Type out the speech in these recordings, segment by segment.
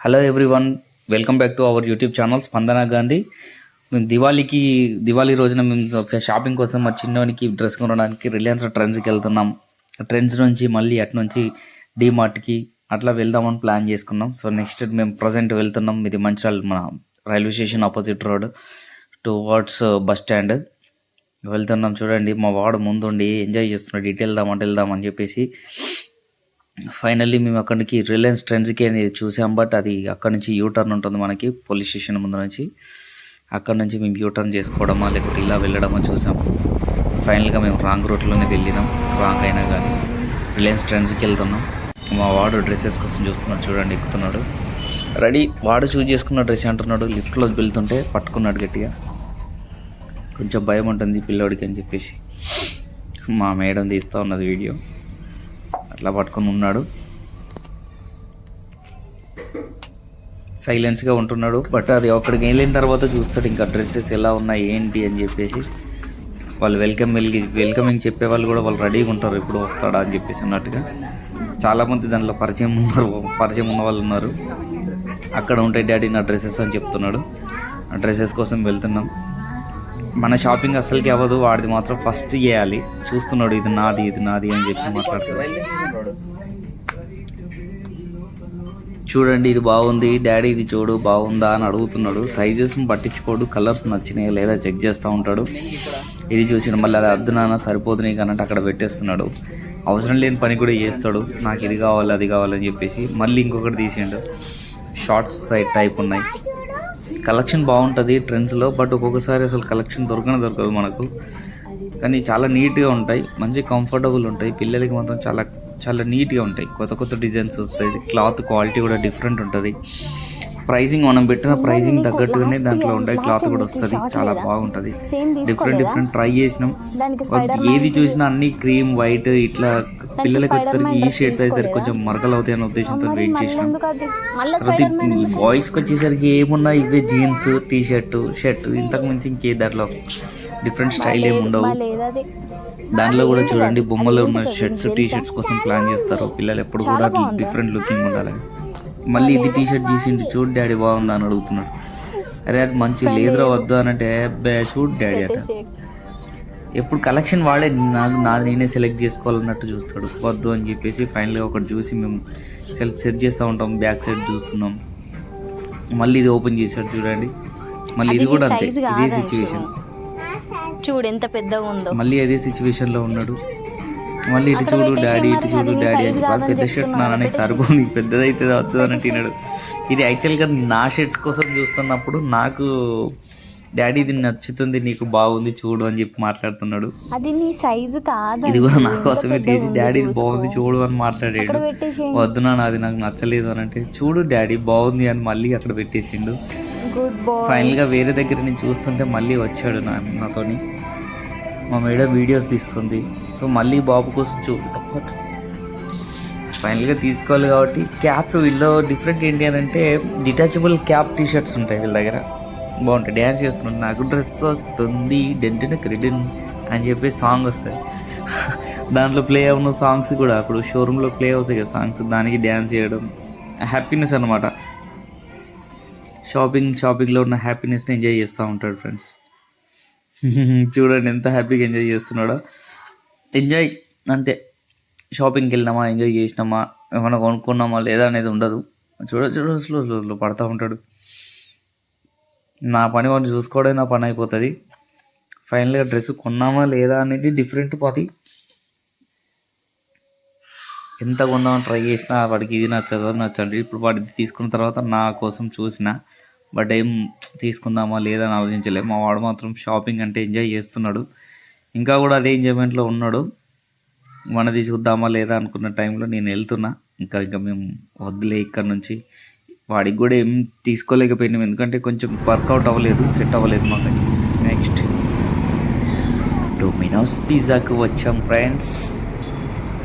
Hello everyone, welcome back to our YouTube channel స్పందన గాంధీ. మేము దివాళీ రోజున మేము షాపింగ్ కోసం మా చిన్నోనికి డ్రెస్ కొనడానికి రిలయన్స్ ట్రెండ్స్కి వెళ్తున్నాం. ట్రెండ్స్ నుంచి మళ్ళీ అటు నుంచి డీమార్ట్కి అట్లా వెళ్దామని ప్లాన్ చేసుకున్నాం. సో నెక్స్ట్ మేము ప్రజెంట్ వెళ్తున్నాం. ఇది మంచిర్యాల మన railway station opposite road towards bus stand వెళ్తున్నాం. చూడండి మా వాడు ముందుండి ఎంజాయ్ చేస్తున్నాడు. ఇటు వెళ్దామని చెప్పేసి ఫైనల్లీ మేము అక్కడికి రిలయన్స్ ట్రెండ్స్కి అనేది చూసాం. బట్ అది అక్కడ నుంచి యూటర్న్ ఉంటుంది మనకి పోలీస్ స్టేషన్ ముందు నుంచి. అక్కడ నుంచి మేము యూటర్న్ చేసుకోవడమా లేకపోతే ఇలా వెళ్ళడమా చూసాం. ఫైనల్గా మేము రాంగ్ రూట్లోనే వెళ్ళినాం. రాంగ్ అయినా కానీ రిలయన్స్ ట్రెండ్స్కి వెళ్తున్నాం. మా వాడు డ్రెస్సెస్ కోసం చూస్తున్నాడు. చూడండి ఎక్కుతున్నాడు. రెడీ వాడు చూజ్ చేసుకున్న డ్రెస్ అంటున్నాడు. లిఫ్ట్లో వెళ్తుంటే పట్టుకున్నాడు గట్టిగా. కొంచెం భయం ఉంటుంది పిల్లోడికి అని చెప్పేసి మా మేడం తీస్తూ ఉన్నది వీడియో. అట్లా పట్టుకొని ఉన్నాడు, సైలెన్స్గా ఉంటున్నాడు. బట్ అది అక్కడికి వెళ్ళిన తర్వాత చూస్తాడు ఇంకా డ్రెస్సెస్ ఎలా ఉన్నాయి ఏంటి అని చెప్పేసి. వాళ్ళు వెల్కమింగ్ చెప్పే వాళ్ళు కూడా వాళ్ళు రెడీగా ఉంటారు ఎప్పుడు వస్తాడా అని చెప్పేసి అన్నట్టుగా. చాలామంది దాంట్లో పరిచయం ఉన్న వాళ్ళు ఉన్నారు. అక్కడ ఉంటాయి డాడీ నా డ్రెస్సెస్ అని చెప్తున్నాడు. ఆ డ్రెస్సెస్ కోసం వెళ్తున్నాం. మన షాపింగ్ అసలుకి అవ్వదు, వాడిది మాత్రం ఫస్ట్ చేయాలి. చూస్తున్నాడు ఇది నాది అని చెప్పి మాట్లాడుతున్నాడు. చూడండి ఇది బాగుంది డాడీ, ఇది చూడు బాగుందా అని అడుగుతున్నాడు. సైజెస్ని పట్టించుకోడు, కలర్స్ నచ్చినాయి లేదా చెక్ చేస్తూ ఉంటాడు. ఇది చూసిన మళ్ళీ అది అద్దునా సరిపోదు నీకు అన్నట్టు అక్కడ పెట్టేస్తున్నాడు. అవసరం లేని పని కూడా చేస్తాడు. నాకు ఇది కావాలి అది కావాలని చెప్పేసి మళ్ళీ ఇంకొకటి తీసిండు. షార్ట్స్ సైడ్ టైప్ ఉన్నాయి. కలెక్షన్ బాగుంటుంది ట్రెండ్స్లో. బట్ ఒక్కొక్కసారి అసలు కలెక్షన్ దొరకదు మనకు. కానీ చాలా నీట్గా ఉంటాయి, మంచి కంఫర్టబుల్ ఉంటాయి. పిల్లలకి మాత్రం చాలా చాలా నీట్గా ఉంటాయి. కొత్త డిజైన్స్ వస్తాయి. క్లాత్ క్వాలిటీ కూడా డిఫరెంట్ ఉంటుంది. ప్రైజింగ్ మనం పెట్టిన ప్రైజింగ్ తగ్గట్టుగానే దాంట్లో ఉంటాయి. క్లాత్ కూడా వస్తుంది, చాలా బాగుంటుంది. డిఫరెంట్ ట్రై చేసినాం. ఏది చూసినా అన్ని క్రీమ్ వైట్ ఇట్లా. పిల్లలకి వచ్చేసరికి ఈ షేడ్స్ అయ్యేసరికి కొంచెం మరకలు అవుతాయి అనే ఉద్దేశంతో వెయిట్ చేసినాం. తర్వాత బాయ్స్కి వచ్చేసరికి ఏమున్నా ఇవే జీన్స్ టీషర్ట్ షర్ట్, ఇంతకు మించి ఇంకే దాంట్లో డిఫరెంట్ స్టైల్ ఏమి ఉండవు. దాంట్లో కూడా చూడండి బొమ్మలు ఉన్న షర్ట్స్ టీషర్ట్స్ కోసం ప్లాన్ చేస్తారు. పిల్లలు ఎప్పుడు కూడా డిఫరెంట్ లుకింగ్ ఉండాలి. మళ్ళీ ఇది టీషర్ట్ చేసిండు, చూడు డాడీ బాగుందా అని అడుగుతున్నాడు. అరే అది మంచి లేదురా వద్దు అని అంటే చూడు డాడీ అట. ఎప్పుడు కలెక్షన్ వాడే నేనే సెలెక్ట్ చేసుకోవాలన్నట్టు చూస్తాడు. వద్దు అని చెప్పేసి ఫైనల్గా ఒకటి చూసి మేము సెట్ చేస్తూ ఉంటాం. బ్యాక్ సైడ్ చూస్తున్నాం. మళ్ళీ ఇది ఓపెన్ చేశాడు చూడండి. మళ్ళీ ఇది కూడా అంతే, ఇదే సిచ్యువేషన్. చూడు ఎంత పెద్దగా ఉందో. మళ్ళీ అదే సిచ్యువేషన్లో ఉన్నాడు. మళ్ళీ ఇటు చూడు డాడీ అని చెప్పి పెద్ద షర్ట్ నాన్న సరిపోయింది, పెద్దదైతే వద్దు అని తిన్నాడు. ఇది యాక్చువల్గా నా షర్ట్స్ కోసం చూస్తున్నప్పుడు నాకు డాడీ ఇది నచ్చుతుంది నీకు బాగుంది చూడు అని చెప్పి మాట్లాడుతున్నాడు. అది నీ సైజు కాదు, ఇది కూడా నా కోసమే తీసి డాడీ ఇది బాగుంది చూడు అని మాట్లాడాడు. వద్దు నాన్న అది నాకు నచ్చలేదు అని అంటే చూడు డాడీ బాగుంది అని మళ్ళీ అక్కడ పెట్టేసిండు. ఫైనల్గా వేరే దగ్గర నేను చూస్తుంటే మళ్ళీ వచ్చాడు నాతోని. మా మేడం వీడియోస్ తీస్తుంది. సో మళ్ళీ బాబు కోసం చూడటం ఫైనల్గా తీసుకోవాలి కాబట్టి క్యాప్ వీళ్ళు డిఫరెంట్ ఏంటి అని అంటే డిటాచబుల్ క్యాప్ టీషర్ట్స్ ఉంటాయి వీళ్ళ దగ్గర. బాగుంటాయి. డ్యాన్స్ చేస్తున్నాడు. నాకు డ్రెస్ వస్తుంది డెంటిన క్రెడిన్ అని చెప్పి సాంగ్ వస్తుంది. దాంట్లో ప్లే అవున సాంగ్స్ కూడా అప్పుడు షోరూంలో ప్లే అవుతాయి కదా సాంగ్స్, దానికి డ్యాన్స్ చేయడం హ్యాపీనెస్ అనమాట. షాపింగ్లో ఉన్న హ్యాపీనెస్ని ఎంజాయ్ చేస్తూ ఉంటాడు ఫ్రెండ్స్. చూడండి ఎంత హ్యాపీగా ఎంజాయ్ చేస్తున్నాడో. ఎంజాయ్ అంతే. షాపింగ్కి వెళ్ళినామా ఎంజాయ్ చేసినామా ఏమైనా కొనుక్కున్నామా లేదా అనేది ఉండదు. చూడ స్లో పడుతూ ఉంటాడు. నా పని వాడిని చూసుకోవడం నా పని అయిపోతుంది. ఫైనల్గా డ్రెస్ కొన్నామా లేదా అనేది డిఫరెంట్ పది. ఎంత కొందామని ట్రై చేసినా వాడికి ఇది నచ్చండి. ఇప్పుడు వాడిది తీసుకున్న తర్వాత నా కోసం చూసిన బట్ ఏం తీసుకుందామా లేదా అని ఆలోచించలేము. మా వాడు మాత్రం షాపింగ్ అంటే ఎంజాయ్ చేస్తున్నాడు. ఇంకా కూడా అదే ఎంజాయ్మెంట్లో ఉన్నాడు. మనది చూద్దామా లేదా అనుకున్న టైంలో నేను వెళ్తున్నా. ఇంకా మేము వద్దులే ఇక్కడ నుంచి. వాడికి కూడా ఏం తీసుకోలేకపోయినాం ఎందుకంటే కొంచెం వర్కౌట్ అవ్వలేదు, సెట్ అవ్వలేదు మాకు అని చెప్పేసి. నెక్స్ట్ డొమినోస్ పిజ్జాకు వచ్చాం ఫ్రెండ్స్.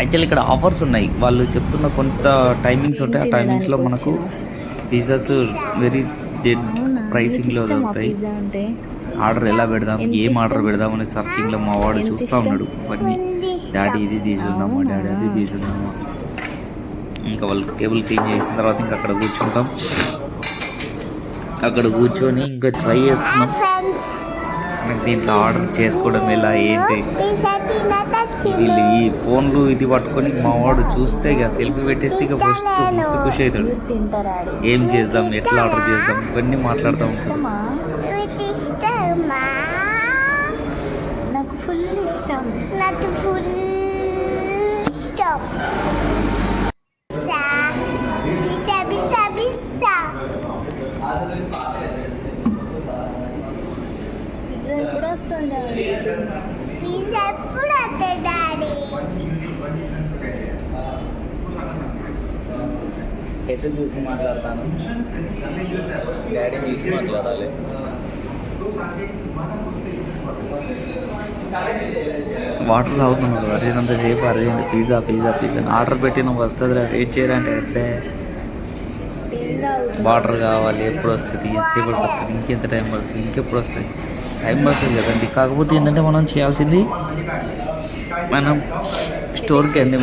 యాక్చువల్లీ ఇక్కడ ఆఫర్స్ ఉన్నాయి. వాళ్ళు చెప్తున్న కొంత టైమింగ్స్ ఉంటాయి. ఆ టైమింగ్స్లో మనకు పిజ్జాస్ వెరీ డెడ్ ప్రైసింగ్లో దొరుకుతాయి. ఆర్డర్ ఎలా పెడదాం, ఏం ఆర్డర్ పెడదాం అనే సర్చింగ్లో మా వాడు చూస్తూ ఉన్నాడు. అవన్నీ డాడీ ఇది తీసుకుందామా, డాడీ అది తీసుకుందామా. ఇంకా వాళ్ళు టేబుల్ క్లీన్ చేసిన తర్వాత ఇంకా అక్కడ కూర్చుంటాం. అక్కడ కూర్చొని ఇంకా ట్రై చేస్తున్నాం మనకి దీంట్లో ఆర్డర్ చేసుకోవడం ఎలా ఏంటి. వీళ్ళు ఈ ఫోన్లు ఇది పట్టుకొని మా వాడు చూస్తే ఇక సెల్ఫీ పెట్టేస్తే ఇక మస్తు ఖుషి అవుతాడు. ఏం చేద్దాం, ఎట్లా ఆర్డర్ చేద్దాం, ఇవన్నీ మాట్లాడుతూ ఉంటాడు. నాకు ఫుల్ ఇష్టం. ఎప్పుడు వస్తుంది ఎటు చూసి మాట్లాడతాను, డాడీ చూసి మాట్లాడాలి. వాటర్ తాగుతున్నాడు అరేంత సేపు arrange pizza pizza pizza order పెట్టి నువ్వు వస్తుంది వెయిట్ చేయరంటే అయితే వాటర్ కావాలి. ఎప్పుడు వస్తుంది, ఎంతసేపు వస్తుంది, ఇంకెంత టైం పడుతుంది, ఇంకెప్పుడు వస్తుంది, టైం పడుతుంది కదండి. కాకపోతే ఏంటంటే మనం చేయాల్సింది మనం స్టోర్కి వెళ్ళి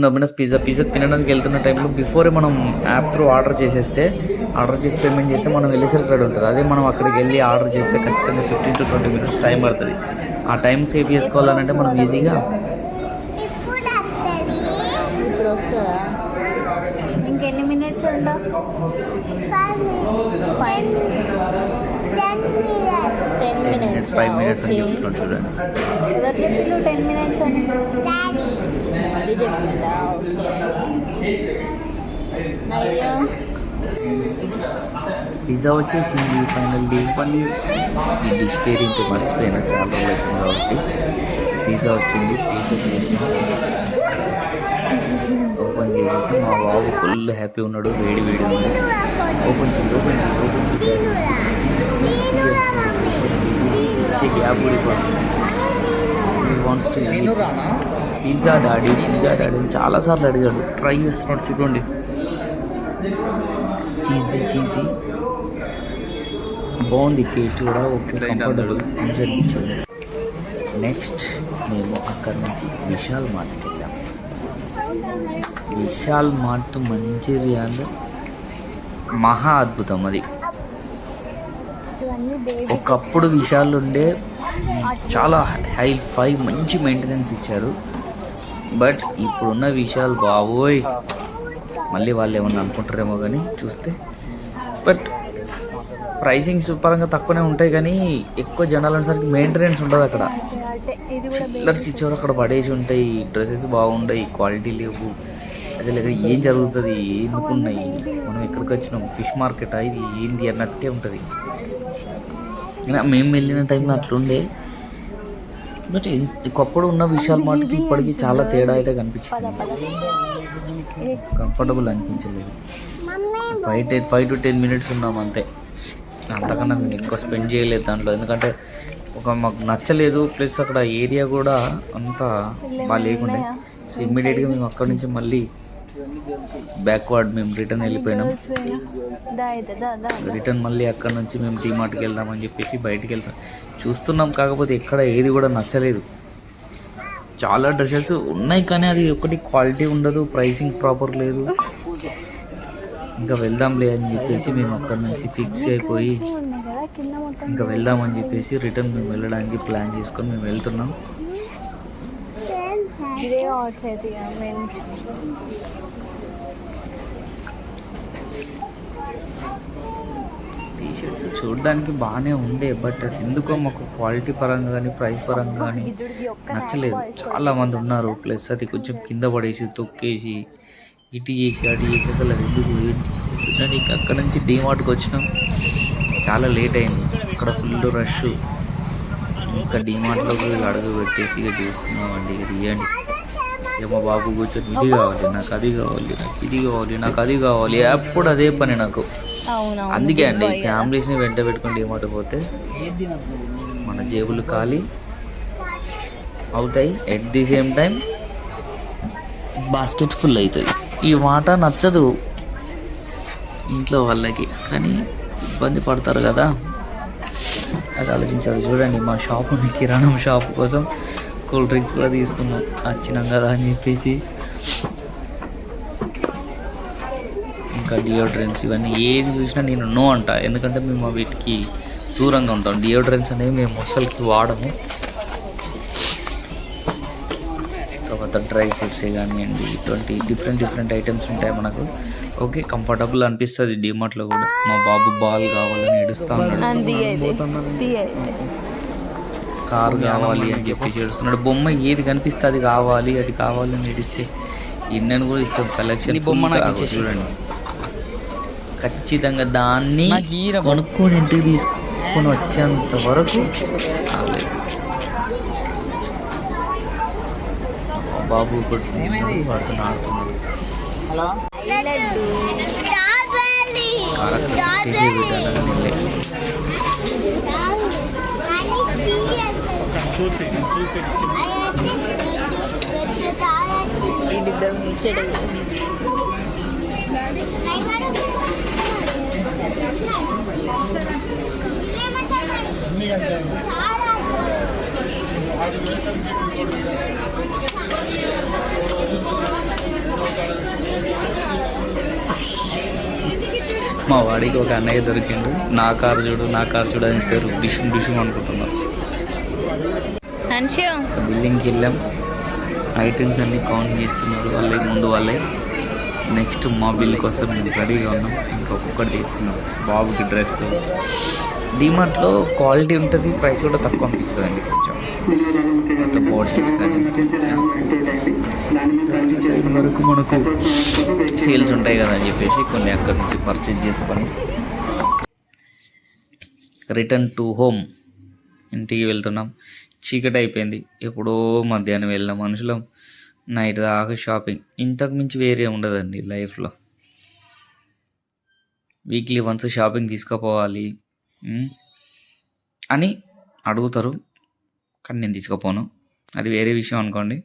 డొమినోస్ పిజ్జా తినడానికి వెళ్తున్న టైంలో బిఫోరే మనం యాప్ త్రూ ఆర్డర్ చేసేస్తే, ఆర్డర్ చేసి పేమెంట్ చేస్తే మనం వెళ్ళేసరికి అక్కడ ఉంటుంది. అదే మనం అక్కడికి వెళ్ళి ఆర్డర్ చేస్తే ఖచ్చితంగా 15 to 20 minutes టైం పడుతుంది. ఆ టైం సేవ్ చేసుకోవాలంటే మనం ఈజీగా ఇప్పుడు వస్తుందా? ఇంకెన్ని మినిట్స్ ఉండవు? 10 minutes. 5 minutes అని చెప్తున్నాడు చూడండి. ఎవరు చెప్పిండు 10 minutes అని? అది చెప్పిండా? అయ్యో పిజ్జా వచ్చేసింది ఫైనల్లీ. ఈ డిష్ పేరు ఇంటూ మర్చిపోయినా చాలా రోజులు అవుతుంది కాబట్టి. పిజ్జా వచ్చింది, పిజ్జా చేసిన ఓపెన్ చేసేస్తే మా బాబు ఫుల్ హ్యాపీ ఉన్నాడు. వేడి వేడి ఉంది. ఓపెన్ చేయండి ఇచ్చే గ్యాప్ ఊడిపోతుంది. పిజ్జా డాడీ అని చాలాసార్లు అడిగాడు. ట్రై చేస్తున్నాడు చూడండి. చీజీ బాగుంది, టేస్ట్ కూడా ఓకే, కంఫర్టబుల్ మంచి అనిపించింది. నెక్స్ట్ మేము అక్కడి నుంచి విశాల్ మార్ట్కి వెళ్ళాం. విశాల్ మార్ట్ మంచిర్యాల మహా అద్భుతం. అది ఒకప్పుడు విశాల్ ఉండే చాలా హై మంచి మెయింటెనెన్స్ ఇచ్చారు. బట్ ఇప్పుడున్న విశాల్ బాబోయ్, మళ్ళీ వాళ్ళు ఏమన్నా అనుకుంటారేమో కానీ చూస్తే, బట్ ప్రైసింగ్స్ పరంగా తక్కువనే ఉంటాయి కానీ ఎక్కువ జనాలు అనేసరికి మెయింటెనెన్స్ ఉండదు. అక్కడ చిల్లర్స్ ఇచ్చారు, అక్కడ పడేసి ఉంటాయి, డ్రెస్సెస్ బాగుంటాయి, క్వాలిటీ లేవు. అసలు ఏం జరుగుతుంది, ఎందుకున్నాయి, మనం ఎక్కడికి వచ్చినాం, ఫిష్ మార్కెటా ఇది ఏంది అన్నట్టే ఉంటుంది. మేము వెళ్ళిన టైంలో అట్లుండే. బట్ ఒకప్పుడు ఉన్న విశాల్ మార్ట్కి ఇప్పటికీ చాలా తేడా అయితే కనిపించింది. కంఫర్టబుల్ అనిపించలేదు. 5 to 10 minutes ఉన్నాం అంతే. అంతకన్నా మేము ఎక్కువ స్పెండ్ చేయలేదు దాంట్లో. ఎందుకంటే మాకు నచ్చలేదు, ప్లస్ అక్కడ ఏరియా కూడా అంతా బాగా లేకుండే. సో ఇమ్మీడియట్గా మేము అక్కడి నుంచి మళ్ళీ బ్యాక్వర్డ్ మేము రిటర్న్ వెళ్ళిపోయినాం. రిటర్న్ మళ్ళీ అక్కడ నుంచి మేము డీమార్ట్కి వెళ్దామని చెప్పేసి బయటికి వెళ్తాం చూస్తున్నాం. కాకపోతే ఎక్కడ ఏది కూడా నచ్చలేదు. చాలా డ్రెస్సెస్ ఉన్నాయి కానీ అది ఒకటి క్వాలిటీ ఉండదు, ప్రైసింగ్ ప్రాపర్ లేదు. ఇంకా వెళ్దాంలే అని చెప్పేసి మేము అక్కడ నుంచి ఫిక్స్ అయిపోయి ఇంకా వెళ్దామని చెప్పేసి రిటర్న్ మేము వెళ్ళడానికి ప్లాన్ చేసుకొని మేము వెళ్తున్నాం. టీషర్ట్స్ చూడడానికి బాగానే ఉండే, బట్ అది ఎందుకో మాకు క్వాలిటీ పరంగా కానీ ప్రైస్ పరంగా కానీ నచ్చలేదు. చాలా మంది ఉన్నారు, ప్లస్ అది కొంచెం కింద పడేసి తొక్కేసి ఇటు చేసి అటు చేసి అసలు అది ఎందుకు చూడండి. అక్కడ నుంచి డీమార్ట్కి వచ్చినాం, చాలా లేట్ అయింది. అక్కడ ఫుల్ రష్. ఇంకా డీమార్ట్లోకి అడుగు పెట్టేసి ఇక చూస్తున్నామండి. ఇక తీయండి, ఇక మా బాబు కూర్చొని ఇది కావాలి, నాకు అది కావాలి, నాకు ఇది కావాలి, నాకు అది కావాలి, అప్పుడు అదే పని నాకు. అందుకే అండి ఫ్యామిలీస్ని వెంట పెట్టుకుని డీమార్ట్ పోతే మన జేబులు ఖాళీ అవుతాయి, at the same time basket full అవుతుంది. ఈ మాట నచ్చదు ఇంట్లో వాళ్ళకి, కానీ ఇబ్బంది పడతారు కదా, అది ఆలోచించారు. చూడండి మా షాప్ ఉంది, కిరాణం షాప్ కోసం కూల్ డ్రింక్స్ కూడా తీసుకున్నాం వచ్చినాం కదా అని చెప్పేసి. ఇంకా డియోడ్రెంట్స్ ఇవన్నీ ఏది చూసినా నేను నో అంట. ఎందుకంటే మేము వీటికి దూరంగా ఉంటాం. డియోడ్రెంట్స్ అనేవి మేము అసలుకి వాడము. తర్వాత డ్రై ఫ్రూట్సే కానివ్వండి, ఇటువంటి డిఫరెంట్ ఐటమ్స్ ఉంటాయి మనకు. ఓకే, కంఫర్టబుల్ అనిపిస్తుంది డిమార్ట్లో కూడా. మా బాబు బాల్ కావాలని ఏడుస్తా ఉన్నాడు. కారు కావాలి అని చెప్పి ఏడుస్తున్నాడు. బొమ్మ ఏది కనిపిస్తే అది కావాలి, అది కావాలని ఏడిస్తే ఇన్నని కూడా ఇస్తాం. కలెక్షన్ బొమ్మ చూడండి. ఖచ్చితంగా దాన్ని కొనుక్కొని ఇంటికి తీసుకొని వచ్చేంత వరకు ఆగలేదు. బాబు వాడుతున్న ఆడుతున్నాడు. మా వాడికి ఒక అన్నయ్య దొరికిండు. నా కారు చూడు అని పేరు డిషుమ్ అనుకుంటున్నాం. బిల్డింగ్కి వెళ్ళాం. ఐటమ్స్ అన్ని కౌంట్ చేస్తున్నారు వాళ్ళే. నెక్స్ట్ మా బిల్ కోసం మేము రెడీగా ఉన్నాం. ఇంకొకటి తీస్తున్నాం. బాబుకి డ్రెస్. డిమార్ట్లో క్వాలిటీ ఉంటుంది, ప్రైస్ కూడా తక్కువ అనిపిస్తుంది అండి. కొంచెం బాటిల్స్ కానీ వరకు మనకు సేల్స్ ఉంటాయి కదా అని చెప్పేసి కొన్ని అక్కడి నుంచి పర్చేజ్ చేసుకొని రిటర్న్ టు హోమ్ ఇంటికి వెళ్తున్నాం. చీకటి అయిపోయింది. ఎప్పుడో మధ్యాహ్నం వెళ్ళిన మనుషులం. నైట్ దాకా షాపింగ్. ఇంతకు మించి వేరే ఉండదండి లైఫ్లో. వీక్లీ వన్స్ షాపింగ్ తీసుకుపోవాలి అని అడుగుతారు, కానీ నేను తీసుకుపోను. అది వేరే విషయం అనుకోండి.